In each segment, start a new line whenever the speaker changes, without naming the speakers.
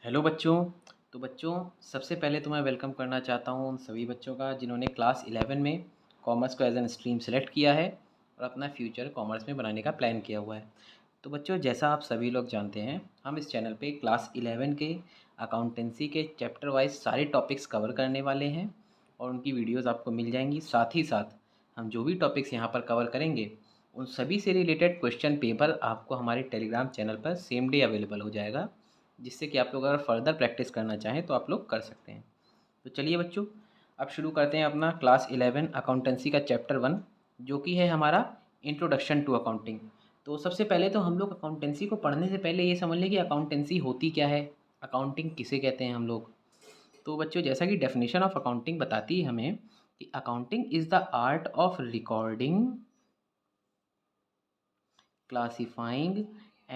Hello बच्चों। तो बच्चों, सबसे पहले तो मैं वेलकम करना चाहता हूँ उन सभी बच्चों का जिन्होंने क्लास 11 में कॉमर्स को एज एन स्ट्रीम सेलेक्ट किया है और अपना फ्यूचर कॉमर्स में बनाने का प्लान किया हुआ है। तो बच्चों, जैसा आप सभी लोग जानते हैं, हम इस चैनल पे क्लास 11 के अकाउंटेंसी के चैप्टर वाइज सारे टॉपिक्स कवर करने वाले हैं और उनकी वीडियोज़ आपको मिल जाएंगी। साथ ही साथ हम जो भी टॉपिक्स यहाँ पर कवर करेंगे उन सभी से रिलेटेड क्वेश्चन पेपर आपको हमारे टेलीग्राम चैनल पर सेम डे अवेलेबल हो जाएगा, जिससे कि आप लोग अगर फर्दर प्रैक्टिस करना चाहें तो आप लोग कर सकते हैं। तो चलिए बच्चों, अब शुरू करते हैं अपना क्लास 11 अकाउंटेंसी का चैप्टर 1, जो कि है हमारा इंट्रोडक्शन टू अकाउंटिंग। तो सबसे पहले तो हम लोग अकाउंटेंसी को पढ़ने से पहले ये समझ लें कि अकाउंटेंसी होती क्या है, अकाउंटिंग किसे कहते हैं हम लोग। तो बच्चों, जैसा कि डेफिनेशन ऑफ अकाउंटिंग बताती है हमें कि accounting is the art of recording, classifying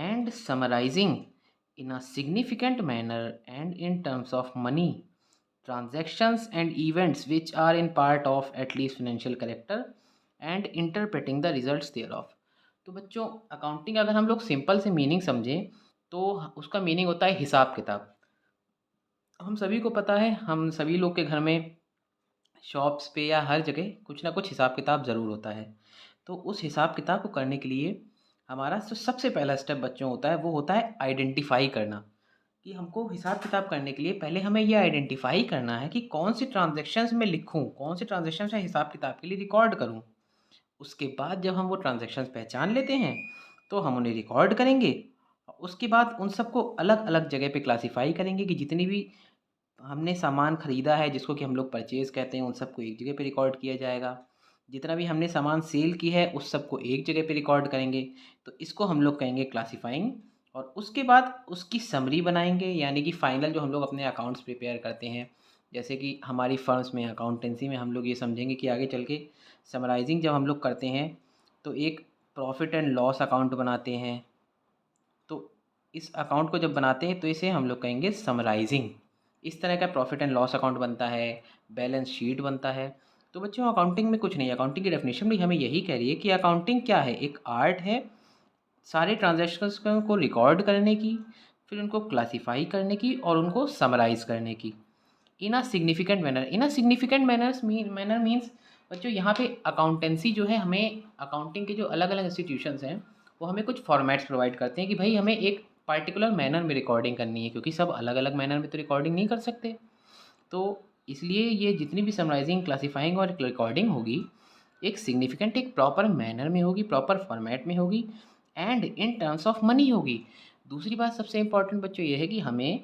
and summarizing in a significant manner and in terms of money, transactions and events which are in part of at least financial character and interpreting the results thereof। तो बच्चों, accounting अगर हम लोग simple से meaning समझें तो उसका meaning होता है हिसाब किताब। हम सभी को पता है, हम सभी लोग के घर में शॉप्स पे या हर जगह कुछ ना कुछ हिसाब किताब ज़रूर होता है। तो उस हिसाब किताब को करने के लिए हमारा जो सबसे पहला स्टेप बच्चों होता है वो होता है आइडेंटिफाई करना। कि हमको हिसाब किताब करने के लिए पहले हमें ये आइडेंटिफाई करना है कि कौन सी ट्रांजेक्शन्स मैं लिखूँ, कौन सी ट्रांजेक्शन्स मैं हिसाब किताब के लिए रिकॉर्ड करूँ। उसके बाद जब हम वो ट्रांजेक्शन्स पहचान लेते हैं तो हम उन्हें रिकॉर्ड करेंगे। उसके बाद उन सबको अलग अलग जगह पे क्लासीफाई करेंगे कि जितनी भी हमने सामान ख़रीदा है, जिसको कि हम लोग परचेज़ कहते हैं, उन सबको एक जगह पे रिकॉर्ड किया जाएगा। जितना भी हमने सामान सेल की है उस सबको एक जगह पे रिकॉर्ड करेंगे। तो इसको हम लोग कहेंगे क्लासिफाइंग। और उसके बाद उसकी समरी बनाएंगे, यानी कि फ़ाइनल जो हम लोग अपने अकाउंट्स प्रिपेयर करते हैं। जैसे कि हमारी फर्म्स में अकाउंटेंसी में हम लोग ये समझेंगे कि आगे चल के समराइज़िंग जब हम लोग करते हैं तो एक प्रॉफ़िट एंड लॉस अकाउंट बनाते हैं। तो इस अकाउंट को जब बनाते हैं तो इसे हम लोग कहेंगे समराइजिंग। इस तरह का प्रॉफिट एंड लॉस अकाउंट बनता है, बैलेंस शीट बनता है। तो बच्चों, अकाउंटिंग में कुछ नहीं है, अकाउंटिंग की डेफिनेशन भी हमें यही कह रही है कि अकाउंटिंग क्या है, एक आर्ट है सारे ट्रांजैक्शंस को रिकॉर्ड करने की, फिर उनको क्लासीफाई करने की और उनको समराइज़ करने की in a significant manner. In a significant manner means बच्चों, यहाँ पे अकाउंटेंसी जो है, हमें अकाउंटिंग के जो अलग अलग इंस्टीट्यूशंस हैं वो हमें कुछ फॉर्मेट्स प्रोवाइड करते हैं कि भाई हमें एक पर्टिकुलर मैनर में रिकॉर्डिंग करनी है, क्योंकि सब अलग अलग मैनर में तो रिकॉर्डिंग नहीं कर सकते। तो इसलिए ये जितनी भी समराइजिंग, क्लासीफाइंग और रिकॉर्डिंग होगी, एक सिग्निफिकेंट, एक प्रॉपर मैनर में होगी, प्रॉपर फॉर्मेट में होगी and in terms of money होगी। दूसरी बात सबसे इम्पॉर्टेंट बच्चों ये है कि हमें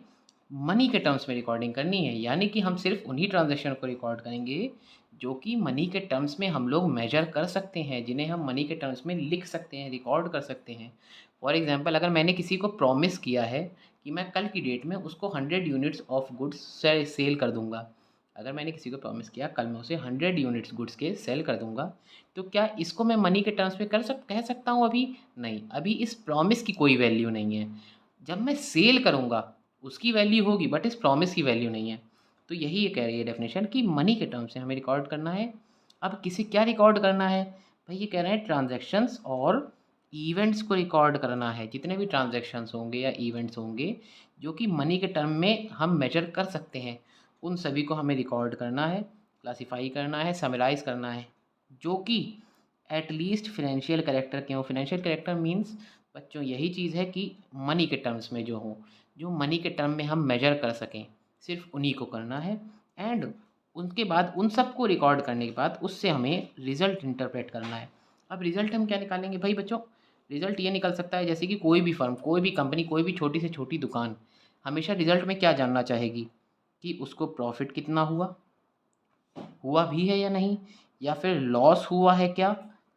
मनी के टर्म्स में रिकॉर्डिंग करनी है, यानी कि हम सिर्फ उन्हीं ट्रांजैक्शन को रिकॉर्ड करेंगे जो कि मनी के टर्म्स में हम लोग मेजर कर सकते हैं, जिन्हें हम मनी के टर्म्स में लिख सकते हैं, रिकॉर्ड कर सकते हैं। फॉर एग्जांपल, अगर मैंने किसी को प्रॉमिस किया है कि मैं कल की डेट में उसको 100 यूनिट्स ऑफ गुड्स सेल कर दूंगा, अगर मैंने किसी को प्रॉमिस किया कल मैं उसे 100 यूनिट्स गुड्स के सेल कर दूंगा, तो क्या इसको मैं मनी के टर्म्स में कह सकता हूँ? अभी नहीं, अभी इस प्रॉमिस की कोई वैल्यू नहीं है। जब मैं सेल करूँगा उसकी वैल्यू होगी, बट इस प्रॉमिस की वैल्यू नहीं है। तो यही ये कह रही है डेफिनेशन कि मनी के टर्म्स से हमें रिकॉर्ड करना है। अब किसी क्या रिकॉर्ड करना है? भाई ये कह रहे हैं ट्रांजैक्शंस और इवेंट्स को रिकॉर्ड करना है। जितने भी ट्रांजैक्शंस होंगे या इवेंट्स होंगे जो कि मनी के टर्म में हम मेजर कर सकते हैं, उन सभी को हमें रिकॉर्ड करना है, क्लासीफाई करना है, समराइज़ करना है, जो कि एट लीस्ट फाइनेंशियल कैरेक्टर के हों। फाइनेंशियल कैरेक्टर मीन्स बच्चों यही चीज़ है कि मनी के टर्म्स में जो हों, जो मनी के टर्म में हम मेजर कर सकें, सिर्फ उन्हीं को करना है। एंड उनके बाद उन सबको रिकॉर्ड करने के बाद उससे हमें रिज़ल्ट इंटरप्रेट करना है। अब रिज़ल्ट हम क्या निकालेंगे भाई बच्चों? रिज़ल्ट ये निकल सकता है जैसे कि कोई भी फर्म, कोई भी कंपनी, कोई भी छोटी से छोटी दुकान हमेशा रिज़ल्ट में क्या जानना चाहेगी कि उसको प्रॉफ़िट कितना हुआ, हुआ भी है या नहीं, या फिर लॉस हुआ है क्या,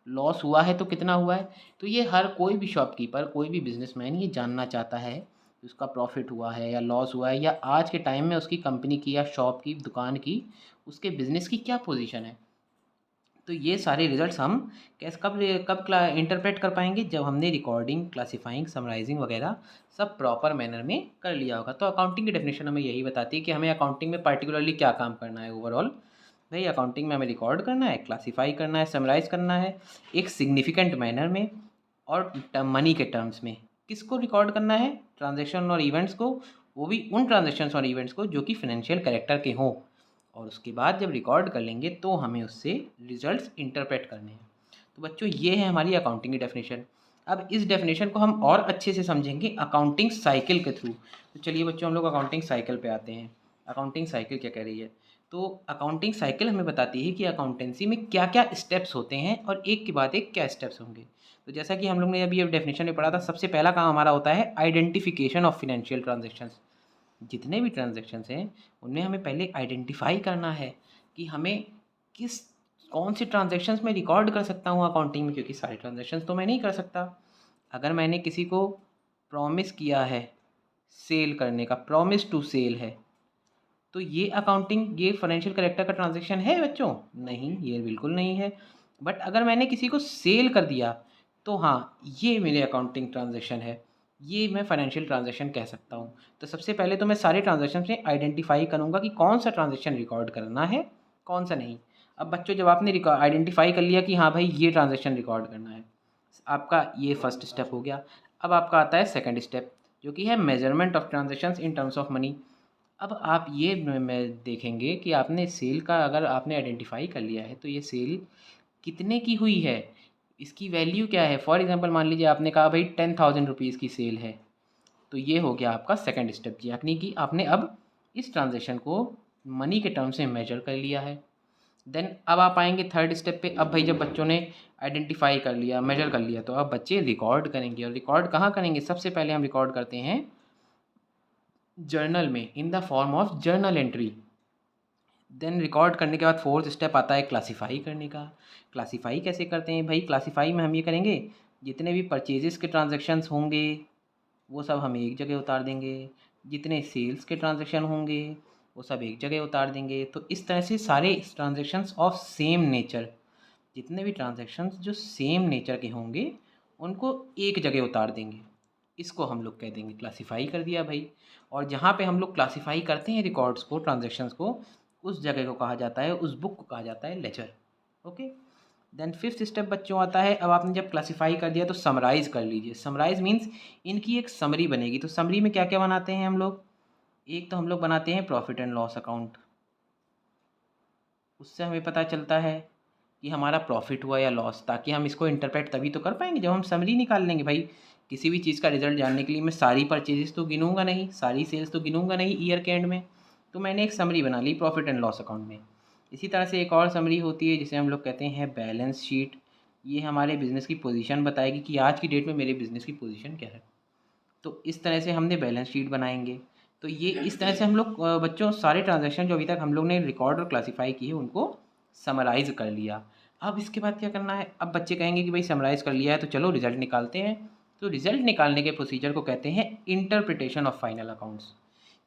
लॉस हुआ है तो कितना हुआ है। तो ये हर कोई भी शॉपकीपर, कोई भी बिजनेसमैन ये जानना चाहता है कि उसका प्रॉफिट हुआ है या लॉस हुआ है, या आज के टाइम में उसकी कंपनी की या शॉप की, दुकान की, उसके बिज़नेस की क्या पोजीशन है। तो ये सारे रिजल्ट्स हम कैसे कब कब इंटरप्रेट कर पाएंगे? जब हमने रिकॉर्डिंग, क्लासीफाइंग, समराइजिंग वगैरह सब प्रॉपर मैनर में कर लिया होगा। तो अकाउंटिंग की डेफिनेशन हमें यही बताती है कि हमें अकाउंटिंग में पर्टिकुलरली क्या काम करना है। ओवरऑल भाई अकाउंटिंग में हमें रिकॉर्ड करना है, क्लासीफाई करना है, समराइज़ करना है एक सिग्निफिकेंट मैनर में और मनी के टर्म्स में। किसको रिकॉर्ड करना है? ट्रांजैक्शन और इवेंट्स को, वो भी उन ट्रांजेक्शन्स और इवेंट्स को जो कि फाइनेंशियल कैरेक्टर के हों, और उसके बाद जब रिकॉर्ड कर लेंगे तो हमें उससे रिजल्ट्स इंटरप्रेट करने हैं। तो बच्चों ये है हमारी अकाउंटिंग की डेफिनेशन। अब इस डेफिनेशन को हम और अच्छे से समझेंगे अकाउंटिंग साइकिल के थ्रू। तो चलिए बच्चों हम लोग अकाउंटिंग साइकिल पे आते हैं। अकाउंटिंग साइकिल क्या कह रही है? तो अकाउंटिंग साइकिल हमें बताती है कि अकाउंटेंसी में क्या क्या स्टेप्स होते हैं और एक के बाद एक क्या स्टेप्स होंगे। तो जैसा कि हम लोग ने अभी अब डेफिनेशन में पढ़ा था, सबसे पहला काम हमारा होता है आइडेंटिफिकेशन ऑफ फिनेंशियल ट्रांजेक्शन्स। जितने भी ट्रांजेक्शन्स हैं उनमें हमें पहले आइडेंटिफाई करना है कि हमें किस कौन सी ट्रांजेक्शन्स मैं रिकॉर्ड कर सकता हूँ अकाउंटिंग में, क्योंकि सारी ट्रांजेक्शन्स तो मैं नहीं कर सकता। अगर मैंने किसी को प्रॉमिस किया है सेल करने का, प्रॉमिस टू सेल है, तो ये अकाउंटिंग, ये फाइनेंशियल कैरेक्टर का ट्रांजेक्शन है बच्चों? नहीं, ये बिल्कुल नहीं है। बट अगर मैंने किसी को सेल कर दिया तो हाँ, ये मेरे अकाउंटिंग ट्रांजेक्शन है, ये मैं फाइनेंशियल ट्रांजेक्शन कह सकता हूँ। तो सबसे पहले तो मैं सारे ट्रांजेक्शन में आइडेंटिफाई करूँगा कि कौन सा ट्रांजेक्शन रिकॉर्ड करना है, कौन सा नहीं। अब बच्चों जब आपने आइडेंटिफाई कर लिया कि हाँ भाई ये ट्रांजेक्शन रिकॉर्ड करना है, आपका ये फर्स्ट स्टेप हो गया। अब आपका आता है सेकंड स्टेप, जो कि है measurement of transactions in terms of money. अब आप ये मैं देखेंगे कि आपने सेल का अगर आपने आइडेंटिफाई कर लिया है तो ये सेल कितने की हुई है, इसकी वैल्यू क्या है। फॉर एग्जांपल मान लीजिए आपने कहा भाई 10,000 रुपीज़ की सेल है, तो ये हो गया आपका सेकंड स्टेप, यानी कि आपने अब इस ट्रांजेक्शन को मनी के टर्म्स में मेजर कर लिया है। देन अब आप आएंगे थर्ड स्टेप पे। अब भाई जब बच्चों ने आइडेंटिफाई कर लिया, मेजर कर लिया, तो अब बच्चे रिकॉर्ड करेंगे। और रिकॉर्ड कहाँ करेंगे? सबसे पहले हम रिकॉर्ड करते हैं जर्नल में, in the form of journal entry. Then record करने के बाद फोर्थ स्टेप आता है क्लासीफाई करने का। क्लासीफाई कैसे करते हैं भाई? क्लासीफाई में हम ये करेंगे, जितने भी परचेजेस के ट्रांजेक्शन्स होंगे वो सब हम एक जगह उतार देंगे, जितने सेल्स के ट्रांजेक्शन होंगे वो सब एक जगह उतार देंगे। तो इस तरह से सारे ट्रांजेक्शन्स ऑफ सेम नेचर, जितने भी ट्रांजेक्शन्स जो सेम नेचर के होंगे उनको एक जगह उतार देंगे। इसको हम लोग कह देंगे क्लासीफाई कर दिया भाई। और जहाँ पे हम लोग क्लासीफाई करते हैं रिकॉर्ड्स को, ट्रांजेक्शन्स को, उस जगह को कहा जाता है, उस बुक को कहा जाता है ledger. Okay. Then fifth step बच्चों आता है, अब आपने जब क्लासीफाई कर दिया तो समराइज़ कर लीजिए। समराइज़ मीन्स इनकी एक समरी बनेगी। तो समरी में क्या क्या बनाते हैं हम लोग? एक तो हम लोग बनाते हैं प्रॉफिट एंड लॉस अकाउंट। उससे हमें पता चलता है कि हमारा प्रॉफिट हुआ या लॉस, ताकि हम इसको इंटरप्रेट तभी तो कर पाएंगे जब हम समरी निकाल लेंगे। भाई किसी भी चीज़ का रिजल्ट जानने के लिए मैं सारी परचेजेस तो गिनूंगा नहीं, सारी सेल्स तो गिनूंगा नहीं ईयर के एंड में। तो मैंने एक समरी बना ली प्रॉफिट एंड लॉस अकाउंट में। इसी तरह से एक और समरी होती है जिसे हम लोग कहते हैं बैलेंस शीट। ये हमारे बिज़नेस की पोजीशन बताएगी कि आज की डेट में मेरे बिज़नेस की पोजीशन क्या है। तो इस तरह से हमने बैलेंस शीट बनाएंगे। तो ये इस तरह से हम लोग बच्चों सारे ट्रांजैक्शन जो अभी तक हम लोग ने रिकॉर्ड और क्लासीफाई किए उनको समराइज़ कर लिया। अब इसके बाद क्या करना है? अब बच्चे कहेंगे कि भाई समराइज़ कर लिया है तो चलो रिज़ल्ट निकालते हैं। तो रिज़ल्ट निकालने के प्रोसीजर को कहते हैं इंटरप्रिटेशन ऑफ फाइनल अकाउंट्स।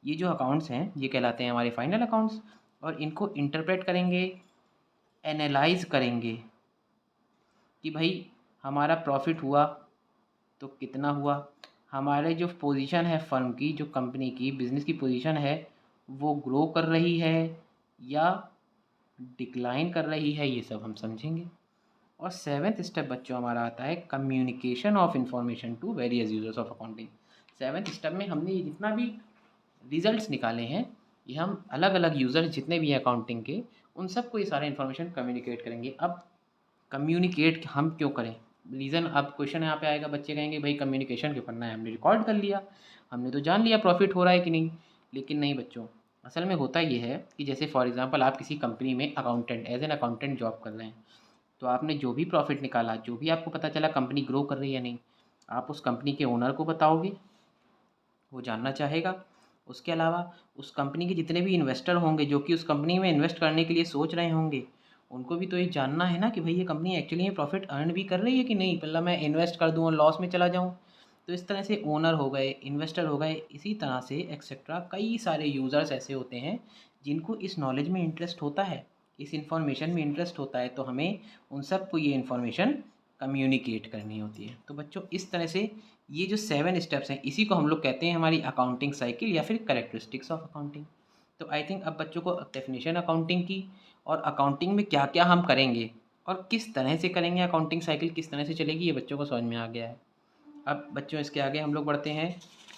ये जो अकाउंट्स हैं ये कहलाते हैं हमारे फाइनल अकाउंट्स, और इनको इंटरप्रेट करेंगे, एनालाइज करेंगे कि भाई हमारा प्रॉफिट हुआ तो कितना हुआ, हमारे जो पोजीशन है फर्म की, जो कंपनी की बिज़नेस की पोजीशन है, वो ग्रो कर रही है या डिक्लाइन कर रही है, ये सब हम समझेंगे। और सेवेंथ स्टेप बच्चों हमारा आता है communication of information to various users of accounting. Seventh step में हमने ये जितना भी रिजल्ट्स निकाले हैं, ये हम अलग अलग यूज़र्स जितने भी हैं अकाउंटिंग के, उन सबको ये सारे इन्फॉर्मेशन कम्युनिकेट करेंगे। अब कम्युनिकेट हम क्यों करें? रीज़न अब क्वेश्चन यहाँ पे आएगा, बच्चे कहेंगे भाई कम्युनिकेशन क्यों करना है, हमने रिकॉर्ड कर लिया, हमने तो जान लिया प्रॉफिट हो रहा है कि नहीं। लेकिन नहीं बच्चों, असल में होता ये है कि जैसे फॉर एग्जांपल आप किसी कंपनी में accountant, as an accountant job कर रहे हैं, तो आपने जो भी प्रॉफिट निकाला, जो भी आपको पता चला कंपनी ग्रो कर रही है या नहीं, आप उस कंपनी के ओनर को बताओगे, वो जानना चाहेगा। उसके अलावा उस कंपनी के जितने भी इन्वेस्टर होंगे जो कि उस कंपनी में इन्वेस्ट करने के लिए सोच रहे होंगे, उनको भी तो ये जानना है ना कि भाई ये कंपनी एक्चुअली में प्रॉफिट अर्न भी कर रही है कि नहीं, पहला मैं इन्वेस्ट कर दूँ और लॉस में चला जाऊँ। तो इस तरह से ओनर हो गए, इन्वेस्टर हो गए, इसी तरह से एक्सेट्रा कई सारे यूज़र्स ऐसे होते हैं जिनको इस नॉलेज में इंटरेस्ट होता है, इस इंफॉर्मेशन में इंटरेस्ट होता है। तो हमें उन सबको ये इन्फॉर्मेशन कम्युनिकेट करनी होती है। तो बच्चों इस तरह से ये जो 7 स्टेप्स हैं, इसी को हम लोग कहते हैं हमारी अकाउंटिंग साइकिल या फिर कैरेक्टरिस्टिक्स ऑफ अकाउंटिंग। तो आई थिंक अब बच्चों को डेफिनेशन अकाउंटिंग की, और अकाउंटिंग में क्या क्या हम करेंगे और किस तरह से करेंगे, अकाउंटिंग साइकिल किस तरह से चलेगी, ये बच्चों को समझ में आ गया है। अब बच्चों इसके आगे हम लोग बढ़ते हैं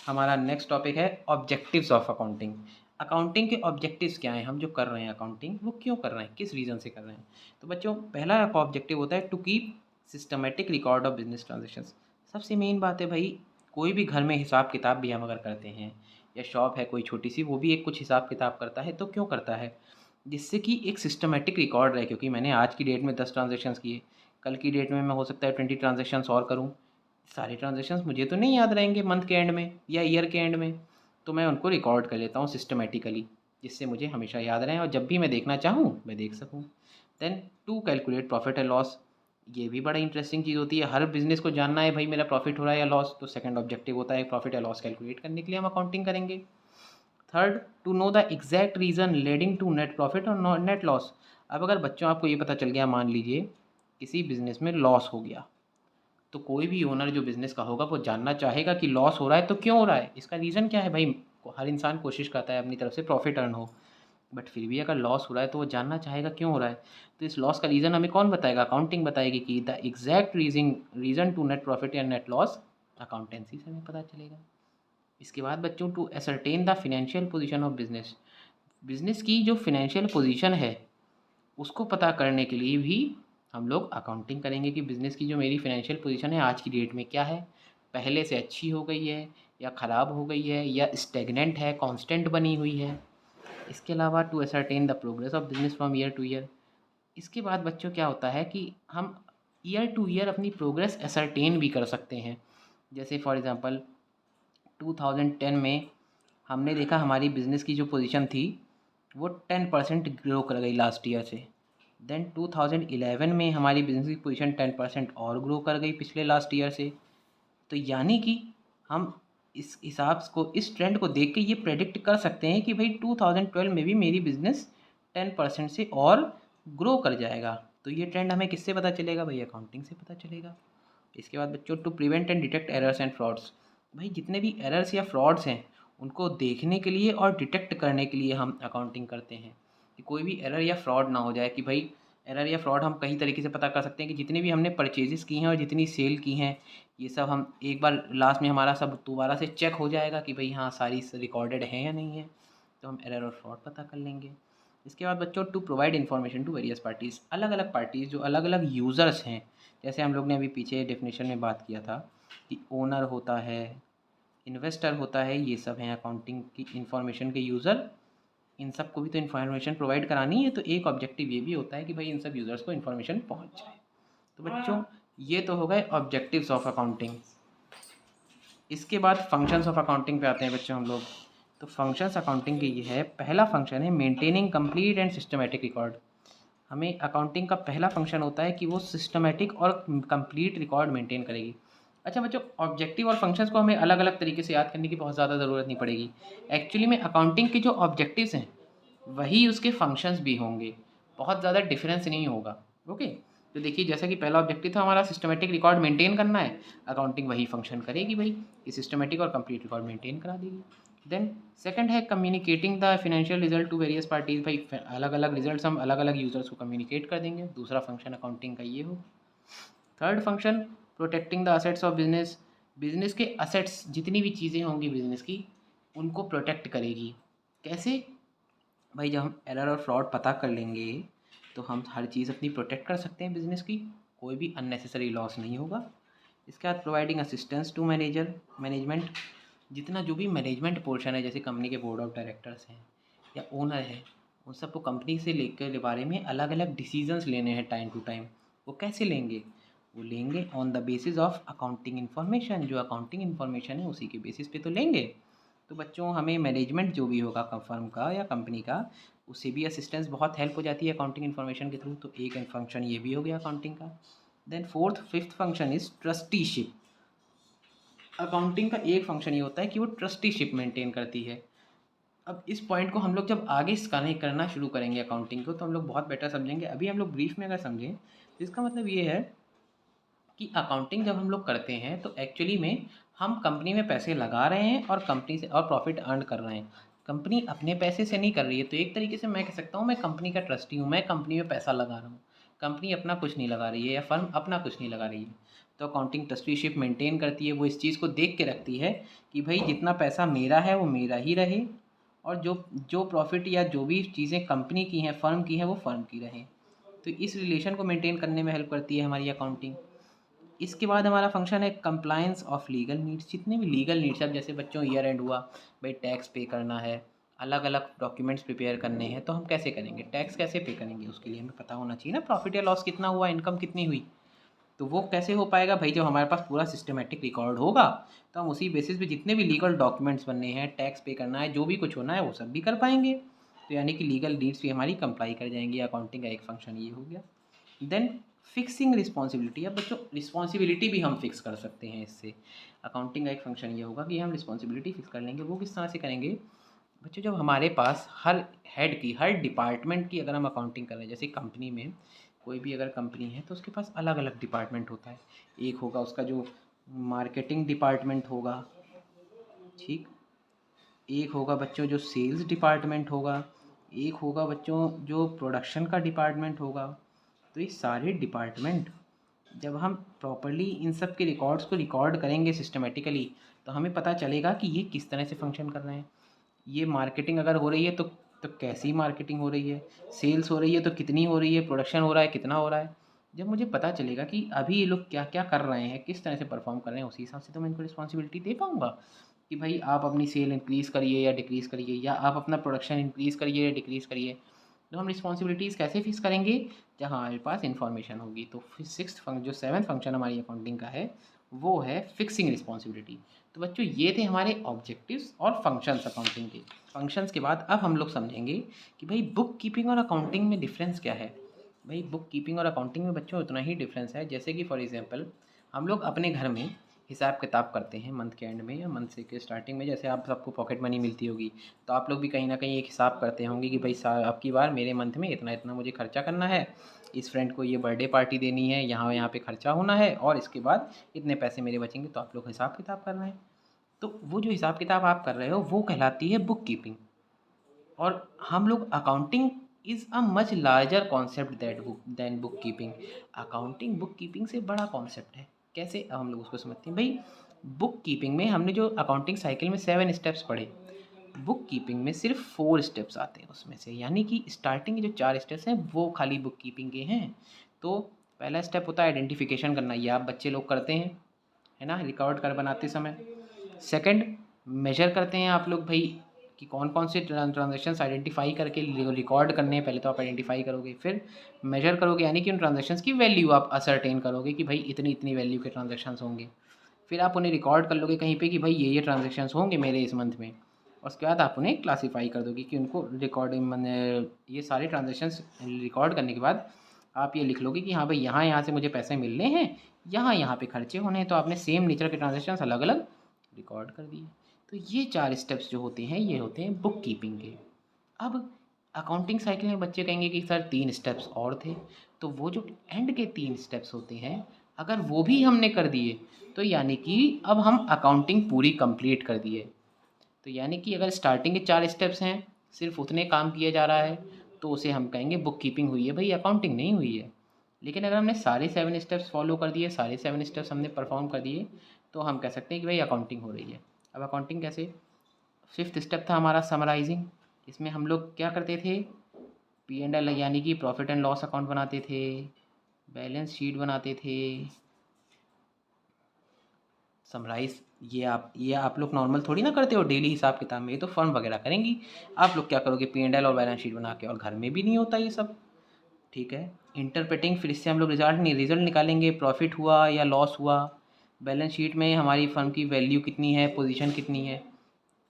हमारा नेक्स्ट टॉपिक है ऑब्जेक्टिव्स ऑफ अकाउंटिंग। अकाउंटिंग के ऑब्जेक्टिव्स क्या हैं, हम जो कर रहे हैं अकाउंटिंग वो क्यों कर रहे हैं, किस रीज़न से कर रहे हैं। तो बच्चों पहला ऑब्जेक्टिव होता है to keep systematic record of business transactions. सबसे मेन बात है भाई, कोई भी घर में हिसाब किताब भी हम अगर करते हैं या शॉप है कोई छोटी सी, वो भी एक कुछ हिसाब किताब करता है, तो क्यों करता है, जिससे कि एक सिस्टमेटिक रिकॉर्ड रहे। क्योंकि मैंने आज की डेट में 10 ट्रांजेक्शन्स किए, कल की डेट में मैं हो सकता है 20 ट्रांजेक्शन्स और करूँ। सारे ट्रांजेक्शन्स मुझे तो नहीं याद रहेंगे मंथ के एंड में या ईयर के एंड में, तो मैं उनको रिकॉर्ड कर लेता हूँ सिस्टमेटिकली, जिससे मुझे हमेशा याद रहें और जब भी मैं देखना चाहूँ मैं देख सकूँ। Then to calculate profit and loss. ये भी बड़ा इंटरेस्टिंग चीज़ होती है, हर बिजनेस को जानना है भाई मेरा प्रॉफिट हो रहा है या लॉस, तो सेकंड ऑब्जेक्टिव होता है प्रॉफिट या लॉस कैलकुलेट करने के लिए हम अकाउंटिंग करेंगे। Third, to know the exact reason leading to net profit और नेट लॉस। अब अगर बच्चों आपको ये पता चल गया, मान लीजिए किसी बिजनेस में लॉस हो गया, तो कोई भी ओनर जो बिज़नेस का होगा वो जानना चाहेगा कि लॉस हो रहा है तो क्यों हो रहा है, इसका रीज़न क्या है भाई। हर इंसान कोशिश करता है अपनी तरफ से प्रॉफिट अर्न हो, बट फिर भी अगर लॉस हो रहा है तो वो जानना चाहेगा क्यों हो रहा है। तो इस लॉस का रीज़न हमें कौन बताएगा, अकाउंटिंग बताएगी कि the exact reason to net profit या नेट लॉस अकाउंटेंसी से हमें पता चलेगा। इसके बाद बच्चों to ascertain the financial position of business. Business की जो फिनेंशियल पोजीशन है उसको पता करने के लिए भी हम लोग अकाउंटिंग करेंगे कि बिज़नेस की जो मेरी फाइनेंशियल पोजीशन है आज की डेट में क्या है, पहले से अच्छी हो गई है या ख़राब हो गई है या स्टेगनेंट है, कांस्टेंट बनी हुई है। इसके अलावा to ascertain the progress of business from year to year. इसके बाद बच्चों क्या होता है कि हम ईयर टू ईयर अपनी प्रोग्रेस असरटेन भी कर सकते हैं। जैसे फॉर एग्ज़ाम्पल 2010 में हमने देखा हमारी बिज़नेस की जो पोजीशन थी वो 10% ग्रो कर गई लास्ट ईयर से। देन 2011 में हमारी बिजनेस की पोजीशन 10% और ग्रो कर गई पिछले लास्ट ईयर से। तो यानी कि हम इस हिसाब को, इस ट्रेंड को देख के ये प्रेडिक्ट कर सकते हैं कि भाई 2012 में भी मेरी बिज़नेस 10% से और ग्रो कर जाएगा। तो ये ट्रेंड हमें किससे पता चलेगा भाई, अकाउंटिंग से पता चलेगा। इसके बाद बच्चों to prevent and detect errors and frauds. भाई जितने भी एरर्स या फ्रॉड्स हैं उनको देखने के लिए और डिटेक्ट करने के लिए हम अकाउंटिंग करते हैं, कि कोई भी एरर या फ्रॉड ना हो जाए। कि भाई एरर या फ्रॉड हम कई तरीके से पता कर सकते हैं कि जितनी भी हमने परचेजेस की हैं और जितनी सेल की हैं, ये सब हम एक बार लास्ट में हमारा सब दोबारा से चेक हो जाएगा कि भाई हाँ सारी रिकॉर्डेड हैं या नहीं है, तो हम एरर और फ्रॉड पता कर लेंगे। इसके बाद बच्चों to provide information to various parties. अलग अलग पार्टीज़ जो अलग अलग यूज़र्स हैं, जैसे हम लोग ने अभी पीछे डेफिनेशन में बात किया था कि ओनर होता है, इन्वेस्टर होता है, ये सब हैं अकाउंटिंग की इन्फॉर्मेशन के यूज़र। इन सब को भी तो इन्फॉर्मेशन प्रोवाइड करानी है, तो एक ऑब्जेक्टिव ये भी होता है कि भाई इन सब यूज़र्स को इन्फॉर्मेशन पहुंच जाए। तो बच्चों ये तो हो गए ऑब्जेक्टिव्स ऑफ अकाउंटिंग। इसके बाद फंक्शंस ऑफ अकाउंटिंग पे आते हैं बच्चों हम लोग। तो फंक्शंस अकाउंटिंग के ये है, पहला फंक्शन है maintaining complete and systematic record. हमें अकाउंटिंग का पहला फंक्शन होता है कि वो सिस्टमेटिक और कंप्लीट रिकॉर्ड मेंटेन करेगी। अच्छा बच्चों, ऑब्जेक्टिव और फंक्शंस को हमें अलग अलग तरीके से याद करने की बहुत ज़्यादा ज़रूरत नहीं पड़ेगी। एक्चुअली में अकाउंटिंग के जो ऑब्जेक्टिव्स हैं वही उसके फंक्शंस भी होंगे, बहुत ज़्यादा डिफरेंस नहीं होगा। ओके, तो देखिए जैसा कि पहला ऑब्जेक्टिव था हमारा सिस्टमेटिक रिकॉर्ड मेंटेन करना है, अकाउंटिंग वही फंक्शन करेगी भाई कि सिस्टमेटिक और कंप्लीट रिकॉर्ड मेंटेन करा देगी। देन सेकंड है communicating the financial result to various parties. भाई अलग अलग रिजल्ट्स हम अलग अलग यूजर्स को कम्युनिकेट कर देंगे, दूसरा फंक्शन अकाउंटिंग का ये हो। Third function protecting the assets of business. Business के असेट्स जितनी भी चीज़ें होंगी बिजनेस की उनको प्रोटेक्ट करेगी। कैसे भाई, जब हम एरर और फ्रॉड पता कर लेंगे तो हम हर चीज़ अपनी प्रोटेक्ट कर सकते हैं बिजनेस की, कोई भी अननेसेसरी लॉस नहीं होगा। इसके बाद प्रोवाइडिंग असिस्टेंस टू मैनेजमेंट। जितना जो भी मैनेजमेंट पोर्शन है, जैसे कंपनी के बोर्ड ऑफ डायरेक्टर्स हैं या ओनर है, उन सबको कंपनी से लेकर के बारे में अलग अलग डिसीजंस लेने हैं टाइम टू टाइम। वो कैसे लेंगे, वो लेंगे on the basis of accounting information. जो अकाउंटिंग इन्फॉर्मेशन है उसी के बेसिस पे तो लेंगे। तो बच्चों हमें मैनेजमेंट जो भी होगा फर्म का या कंपनी का, उससे भी असिस्टेंस बहुत हेल्प हो जाती है अकाउंटिंग इन्फॉर्मेशन के थ्रू। तो एक फंक्शन ये भी हो गया अकाउंटिंग का। Then fifth function is trusteeship. Accounting का एक फंक्शन ये होता है कि वो ट्रस्टीशिप मेंटेन करती है। अब इस पॉइंट को हम लोग जब आगे करना शुरू करेंगे अकाउंटिंग को, तो हम लोग बहुत बेटर समझेंगे। अभी हम लोग ब्रीफ में अगर समझें तो इसका मतलब ये है कि अकाउंटिंग जब हम लोग करते हैं तो एक्चुअली में हम कंपनी में पैसे लगा रहे हैं और कंपनी से और प्रॉफिट अर्न कर रहे हैं। कंपनी अपने पैसे से नहीं कर रही है, तो एक तरीके से मैं कह सकता हूँ मैं कंपनी का ट्रस्टी हूँ, मैं कंपनी में पैसा लगा रहा हूँ। कंपनी अपना कुछ नहीं लगा रही है या फर्म अपना कुछ नहीं लगा रही है, तो अकाउंटिंग ट्रस्टीशिप मेंटेन करती है, वो इस चीज़ को देख के रखती है कि भाई जितना पैसा मेरा है वो मेरा ही रहे, और जो जो प्रॉफिट या जो भी चीज़ें कंपनी की हैं, फर्म की हैं, वो फर्म की रहें। तो इस रिलेशन को मेंटेन करने में हेल्प करती है हमारी अकाउंटिंग। इसके बाद हमारा फंक्शन है कंप्लायंस ऑफ लीगल नीड्स। जितने भी लीगल नीड्स, अब जैसे बच्चों ईयर एंड हुआ, भाई टैक्स पे करना है, अलग अलग डॉक्यूमेंट्स प्रिपेयर करने हैं, तो हम कैसे करेंगे, टैक्स कैसे पे करेंगे, उसके लिए हमें पता होना चाहिए ना प्रॉफिट या लॉस कितना हुआ, इनकम कितनी हुई। तो वो कैसे हो पाएगा भाई, जब हमारे पास पूरा सिस्टमेटिक रिकॉर्ड होगा, तो हम उसी बेसिस पे जितने भी लीगल डॉक्यूमेंट्स बनने हैं, टैक्स पे करना है, जो भी कुछ होना है, वो सब भी कर पाएंगे। तो यानी कि लीगल नीड्स भी हमारी कंप्लाई कर जाएंगी। अकाउंटिंग का एक फंक्शन ये हो गया। Then fixing responsibility. अब बच्चों रिस्पॉन्सिबिलिटी भी हम फिक्स कर सकते हैं इससे। अकाउंटिंग का एक फंक्शन ये होगा कि हम रिस्पॉन्सिबिलिटी फिक्स कर लेंगे। वो किस तरह से करेंगे बच्चों, जब हमारे पास हर हेड की, हर डिपार्टमेंट की अगर हम अकाउंटिंग कर रहे हैं, जैसे कंपनी में कोई भी अगर कंपनी है तो उसके पास अलग अलग डिपार्टमेंट होता है। एक होगा उसका जो मार्केटिंग डिपार्टमेंट होगा, ठीक, एक होगा बच्चों जो सेल्स डिपार्टमेंट होगा, एक होगा बच्चों जो प्रोडक्शन का डिपार्टमेंट होगा। तो ये सारे डिपार्टमेंट जब हम प्रॉपर्ली इन सब के रिकॉर्ड्स को रिकॉर्ड करेंगे सिस्टमेटिकली, तो हमें पता चलेगा कि ये किस तरह से फंक्शन कर रहे हैं। ये मार्केटिंग अगर हो रही है तो कैसी मार्केटिंग हो रही है, सेल्स हो रही है तो कितनी हो रही है, प्रोडक्शन हो रहा है कितना हो रहा है। जब मुझे पता चलेगा कि अभी ये लोग क्या क्या कर रहे हैं, किस तरह से परफॉर्म कर रहे हैं, उसी हिसाब से तो मैं इनको रिस्पॉन्सिबिलिटी दे पाऊँगा कि भाई आप अपनी सेल इंक्रीज़ करिए या डिक्रीज़ करिए, या आप अपना प्रोडक्शन इंक्रीज़ करिए या डिक्रीज़ करिए। तो हम रिस्पॉन्सिबिलिटीज़ कैसे फिक्स करेंगे, जब हमारे पास इन्फॉर्मेशन होगी। तो फिर जो सेवन्थ फंक्शन हमारी अकाउंटिंग का है, वो है फिक्सिंग रिस्पॉन्सिबिलिटी। तो बच्चों ये थे हमारे ऑब्जेक्टिव्स और फंक्शंस अकाउंटिंग के। फंक्शंस के बाद अब हम लोग समझेंगे कि भाई बुक कीपिंग और अकाउंटिंग में डिफरेंस क्या है। भाई बुक कीपिंग और अकाउंटिंग में बच्चों उतना ही डिफरेंस है, जैसे कि फॉर एग्जांपल हम लोग अपने घर में हिसाब किताब करते हैं मंथ के एंड में या मंथ से के स्टार्टिंग में। जैसे आप सबको पॉकेट मनी मिलती होगी, तो आप लोग भी कहीं ना कहीं एक हिसाब करते होंगे कि भाई अब की बार मेरे मंथ में इतना इतना मुझे खर्चा करना है, इस फ्रेंड को ये बर्थडे पार्टी देनी है, यहाँ यहाँ पे खर्चा होना है, और इसके बाद इतने पैसे मेरे बचेंगे। तो आप लोग हिसाब किताब कर रहे हैं, तो वो जो हिसाब किताब आप कर रहे हो वो कहलाती है बुक कीपिंग। और हम लोग accounting is a much larger concept than book keeping. Accounting book keeping से बड़ा कॉन्सेप्ट है। कैसे, अब हम लोग उसको समझते हैं। भाई बुक कीपिंग में हमने जो अकाउंटिंग साइकिल में 7 स्टेप्स पढ़े, बुक कीपिंग में सिर्फ 4 स्टेप्स आते हैं उसमें से। यानी कि स्टार्टिंग के जो 4 स्टेप्स हैं वो खाली बुक कीपिंग के हैं। तो पहला स्टेप होता है आइडेंटिफिकेशन करना, ये आप बच्चे लोग करते हैं, है ना, रिकॉर्ड कर बनाते समय। सेकंड, मेजर करते हैं आप लोग भाई कि कौन कौन से ट्रांजेक्शन्स आइडेंटिफाई करके रिकॉर्ड करने हैं। पहले तो आप आइडेंटिफाई करोगे, फिर मेजर करोगे, यानी कि उन ट्रांजेक्शन्स की वैल्यू आप असरटेन करोगे कि भाई इतनी इतनी वैल्यू के ट्रांजेक्शन्स होंगे। फिर आप उन्हें रिकॉर्ड कर लोगे कहीं पे कि भाई ये ट्रांजेक्शन्स होंगे मेरे इस मंथ में। और उसके बाद आप उन्हें क्लासीफाई कर दोगे कि उनको रिकॉर्डिंग मैंने ये सारे ट्रांजेक्शन्स रिकॉर्ड करने के बाद आप ये लिख लोगे कि हाँ भाई यहाँ यहाँ से मुझे पैसे मिलने हैं, यहाँ यहाँ पे खर्चे होने हैं। तो आपने सेम नेचर के ट्रांजेक्शन्स अलग अलग रिकॉर्ड कर दिए। तो ये 4 स्टेप्स जो होते हैं ये होते हैं बुक कीपिंग के। अब अकाउंटिंग साइकिल में बच्चे कहेंगे कि सर 3 स्टेप्स और थे। तो वो जो एंड के 3 स्टेप्स होते हैं, अगर वो भी हमने कर दिए तो यानी कि अब हम अकाउंटिंग पूरी कंप्लीट कर दिए। तो यानी कि अगर स्टार्टिंग के 4 स्टेप्स हैं, सिर्फ उतने काम किया जा रहा है, तो उसे हम कहेंगे बुक कीपिंग हुई है, भाई अकाउंटिंग नहीं हुई है। लेकिन अगर हमने सारे 7 स्टेप्स फॉलो कर दिए, सारे 7 स्टेप्स हमने परफॉर्म कर दिए, तो हम कह सकते हैं कि भाई अकाउंटिंग हो रही है। अब अकाउंटिंग कैसे, फिफ्थ स्टेप था हमारा समराइजिंग। इसमें हम लोग क्या करते थे, पी एंड एल यानी कि प्रॉफिट एंड लॉस अकाउंट बनाते थे, बैलेंस शीट बनाते थे, समराइज। ये आप लोग नॉर्मल थोड़ी ना करते हो डेली हिसाब किताब में, ये तो फर्म वगैरह करेंगी। आप लोग क्या करोगे, पी एंड एल और बैलेंस शीट बना के, और घर में भी नहीं होता ये सब, ठीक है। इंटरप्रेटिंग, फिर इससे हम लोग रिजल्ट निकालेंगे, प्रॉफिट हुआ या लॉस हुआ। बैलेंस शीट में हमारी फर्म की वैल्यू कितनी है, पोजीशन कितनी है,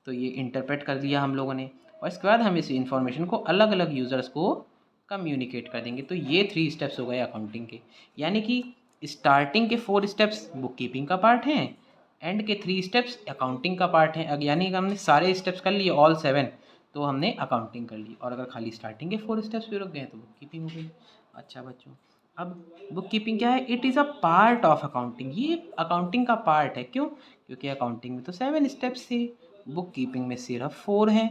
तो ये इंटरप्रेट कर लिया हम लोगों ने। और इसके बाद हम इस इंफॉर्मेशन को अलग अलग यूज़र्स को कम्युनिकेट कर देंगे। तो ये 3 स्टेप्स हो गए अकाउंटिंग के। यानी कि स्टार्टिंग के 4 स्टेप्स बुक कीपिंग का पार्ट हैं, एंड के 3 स्टेप्स अकाउंटिंग का पार्ट हैं। यानी कि हमने सारे स्टेप्स कर लिए, ऑल 7, तो हमने अकाउंटिंग कर ली। और अगर खाली स्टार्टिंग के 4 स्टेप्स भी रुक गए तो बुक कीपिंग हो गई। अच्छा बच्चों, अब बुक कीपिंग क्या है, it is a part of accounting. ये अकाउंटिंग का पार्ट है। क्यों, क्योंकि अकाउंटिंग में तो 7 स्टेप्स थे, बुक कीपिंग में सिर्फ 4 हैं।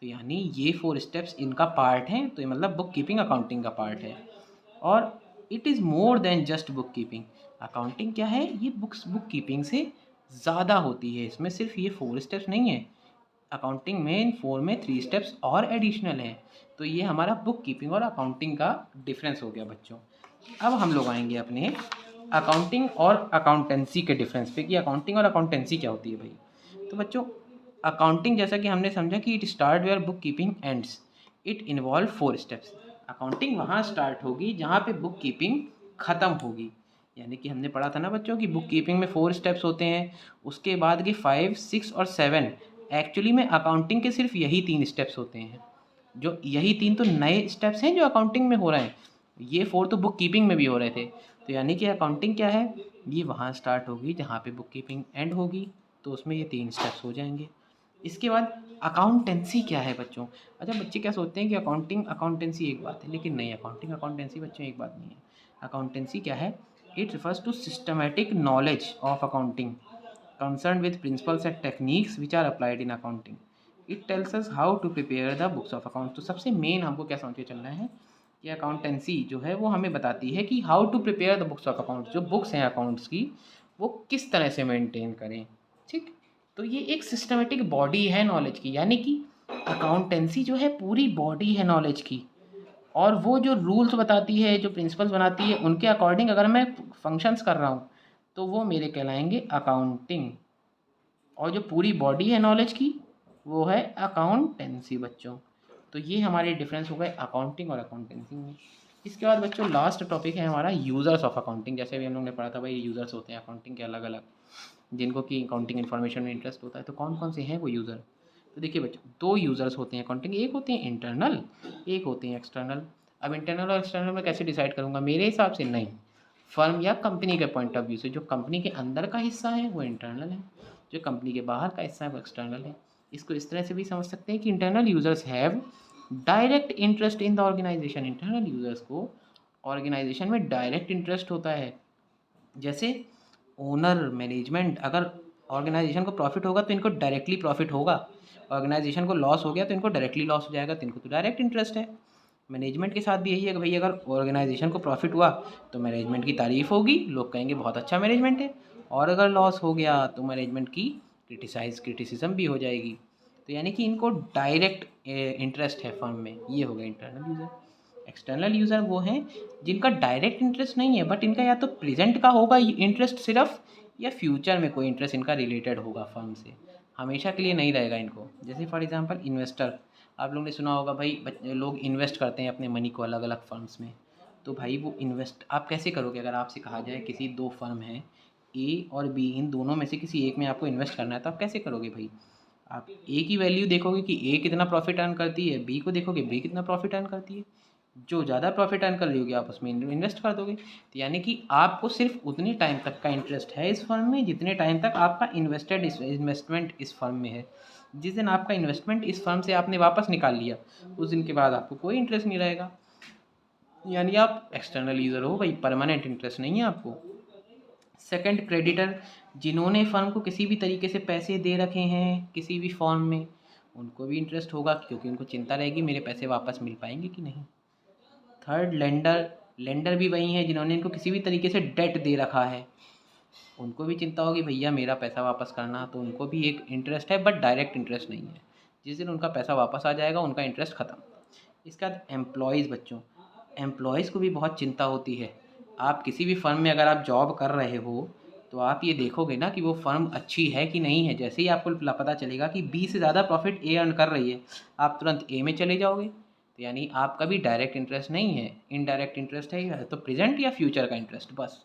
तो यानी ये 4 स्टेप्स इनका पार्ट हैं, तो ये मतलब बुक कीपिंग अकाउंटिंग का पार्ट है। और it is more than just book keeping. Accounting क्या है, ये बुक कीपिंग से ज़्यादा होती है। इसमें सिर्फ ये 4 स्टेप्स नहीं है, अकाउंटिंग में इन 4 में 3 स्टेप्स और एडिशनल हैं। तो ये हमारा बुक कीपिंग और अकाउंटिंग का डिफरेंस हो गया बच्चों। अब हम लोग आएंगे अपने अकाउंटिंग और अकाउंटेंसी के डिफरेंस पे कि अकाउंटिंग और अकाउंटेंसी क्या होती है भाई। तो बच्चों, अकाउंटिंग जैसा कि हमने समझा कि it start where book keeping ends, it involve 4 steps. Accounting वहाँ स्टार्ट होगी जहाँ पे बुक कीपिंग ख़त्म होगी। यानी कि हमने पढ़ा था ना बच्चों कि बुक कीपिंग में 4 स्टेप्स होते हैं, उसके बाद के 5, 6 और 7 एक्चुअली में अकाउंटिंग के सिर्फ यही 3 स्टेप्स होते हैं। जो यही 3 तो नए स्टेप्स हैं जो अकाउंटिंग में हो रहे हैं, ये 4 तो बुक कीपिंग में भी हो रहे थे। तो यानी कि अकाउंटिंग क्या है, ये वहाँ स्टार्ट होगी जहाँ पे बुक कीपिंग एंड होगी, तो उसमें ये 3 स्टेप्स हो जाएंगे। इसके बाद अकाउंटेंसी क्या है बच्चों। अच्छा, बच्चे क्या सोचते हैं कि अकाउंटिंग अकाउंटेंसी एक बात है, लेकिन नहीं, अकाउंटिंग अकाउंटेंसी बच्चों एक बात नहीं है। अकाउंटेंसी क्या है, it refers to systematic knowledge of accounting concerned with principles and techniques which are applied in accounting. It tells us how to prepare the books of accounts. तो सबसे मेन हमको क्या समझ के चलना है कि अकाउंटेंसी जो है वो हमें बताती है कि how to prepare the books of accounts, जो बुक्स हैं अकाउंट्स की वो किस तरह से मेंटेन करें। ठीक, तो ये एक सिस्टमेटिक बॉडी है नॉलेज की, यानी कि अकाउंटेंसी जो है पूरी बॉडी है नॉलेज की, और वो जो रूल्स बताती है, जो प्रिंसिपल्स बनाती है, उनके अकॉर्डिंग अगर मैं फंक्शंस कर रहा हूँ तो वो मेरे कहलाएंगे अकाउंटिंग। और जो पूरी बॉडी है नॉलेज की वो है अकाउंटेंसी बच्चों। तो ये हमारे डिफरेंस हो गए अकाउंटिंग और अकाउंटेंसी में। इसके बाद बच्चों लास्ट टॉपिक है हमारा यूज़र्स ऑफ अकाउंटिंग। जैसे भी हम लोग ने पढ़ा था भाई, यूज़र्स होते हैं अकाउंटिंग के अलग अलग, जिनको कि अकाउंटिंग इन्फॉर्मेशन में इंटरेस्ट होता है। तो कौन कौन से हैं वो यूज़र। तो देखिए बच्चों, 2 यूज़र्स होते हैं अकाउंटिंग, एक होते हैं इंटरनल, एक होते हैं एक्सटर्नल। अब इंटरनल और एक्सटर्नल में कैसे डिसाइड करूँगा, मेरे हिसाब से नहीं, फर्म या कंपनी के पॉइंट ऑफ व्यू से जो कंपनी के अंदर का हिस्सा है वो इंटरनल है, जो कंपनी के बाहर का हिस्सा है वो एक्सटर्नल है। इसको इस तरह से भी समझ सकते हैं कि internal users have direct interest in the organisation. Internal users को ऑर्गेनाइजेशन में डायरेक्ट इंटरेस्ट होता है। जैसे ओनर, मैनेजमेंट, अगर ऑर्गेनाइजेशन को प्रॉफिट होगा तो इनको डायरेक्टली प्रॉफिट होगा, ऑर्गेनाइजेशन को लॉस हो गया तो इनको डायरेक्टली लॉस हो जाएगा, तो इनको तो डायरेक्ट इंटरेस्ट है। मैनेजमेंट के साथ भी यही है कि भाई अगर ऑर्गेनाइजेशन को प्रॉफिट हुआ तो मैनेजमेंट की तारीफ़ होगी, लोग कहेंगे बहुत अच्छा मैनेजमेंट है, और अगर लॉस हो गया तो मैनेजमेंट की क्रिटिसिज्म भी हो जाएगी। तो यानी कि इनको डायरेक्ट इंटरेस्ट है फर्म में। ये हो गया इंटरनल यूज़र। एक्सटर्नल यूज़र वो हैं जिनका डायरेक्ट इंटरेस्ट नहीं है, बट इनका या तो प्रेजेंट का होगा इंटरेस्ट सिर्फ, या फ्यूचर में कोई इंटरेस्ट इनका रिलेटेड होगा फर्म से, हमेशा के लिए नहीं रहेगा इनको। जैसे फॉर एग्जांपल इन्वेस्टर, आप लोगों ने सुना होगा भाई लोग इन्वेस्ट करते हैं अपने मनी को अलग अलग फर्म्स में। तो भाई वो इन्वेस्ट आप कैसे करोगे, अगर आपसे कहा जाए किसी 2 फर्म हैं ए और बी, इन दोनों में से किसी एक में आपको इन्वेस्ट करना है, तो आप कैसे करोगे भाई। आप ए की वैल्यू देखोगे कि ए कितना प्रॉफिट अर्न करती है, बी को देखोगे बी कितना प्रॉफिट अर्न करती है, जो ज़्यादा प्रॉफिट अर्न कर रही होगी आप उसमें इन्वेस्ट कर दोगे। तो यानी कि आपको सिर्फ उतने टाइम तक का इंटरेस्ट है इस फर्म में जितने टाइम तक आपका इन्वेस्टमेंट इस फर्म में है। जिस दिन आपका इन्वेस्टमेंट इस फर्म से आपने वापस निकाल लिया, उस दिन के बाद आपको कोई इंटरेस्ट नहीं रहेगा। यानी आप एक्सटर्नल यूज़र हो भाई, परमानेंट इंटरेस्ट नहीं है आपको। सेकंड, क्रेडिटर, जिन्होंने फर्म को किसी भी तरीके से पैसे दे रखे हैं किसी भी फॉर्म में, उनको भी इंटरेस्ट होगा, क्योंकि उनको चिंता रहेगी मेरे पैसे वापस मिल पाएंगे कि नहीं। थर्ड, लेंडर, लेंडर भी वही है जिन्होंने इनको किसी भी तरीके से डेट दे रखा है, उनको भी चिंता होगी भैया मेरा पैसा वापस करना, तो उनको भी एक इंटरेस्ट है, बट डायरेक्ट इंटरेस्ट नहीं है। जिस दिन उनका पैसा वापस आ जाएगा उनका इंटरेस्ट ख़त्म। इसके बाद एम्प्लॉयज़ बच्चों, एम्प्लॉयज़ को भी बहुत चिंता होती है। आप किसी भी फर्म में अगर आप जॉब कर रहे हो तो आप ये देखोगे ना कि वो फर्म अच्छी है कि नहीं है। जैसे ही आपको पता चलेगा कि बी से ज़्यादा प्रॉफिट ए अर्न कर रही है, आप तुरंत ए में चले जाओगे। तो यानी आपका भी डायरेक्ट इंटरेस्ट नहीं है, इनडायरेक्ट इंटरेस्ट है, या तो प्रेजेंट या फ्यूचर का इंटरेस्ट बस।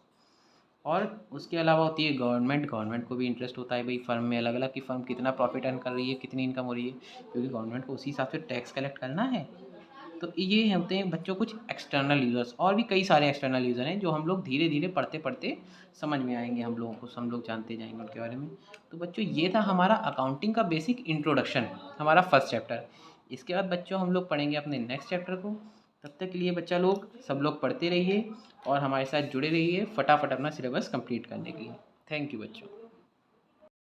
और उसके अलावा होती है गवर्नमेंट, गवर्नमेंट को भी इंटरेस्ट होता है भाई फर्म में अलग अलग, कि फर्म कितना प्रॉफिट अर्न कर रही है, कितनी इनकम हो रही है, क्योंकि गवर्नमेंट को उसी हिसाब से टैक्स कलेक्ट करना है। तो ये होते हैं बच्चों कुछ एक्सटर्नल यूज़र्स, और भी कई सारे एक्सटर्नल यूज़र हैं जो हम लोग धीरे धीरे पढ़ते पढ़ते समझ में आएंगे, हम लोगों को हम लोग जानते जाएंगे उनके बारे में। तो बच्चों ये था हमारा अकाउंटिंग का बेसिक इंट्रोडक्शन, हमारा फर्स्ट चैप्टर। इसके बाद बच्चों हम लोग पढ़ेंगे अपने नेक्स्ट चैप्टर को। तब तक के लिए बच्चा लोग सब लोग पढ़ते रहिए और हमारे साथ जुड़े रहिए फटाफट अपना सिलेबस कंप्लीट करने के लिए। थैंक यू बच्चों।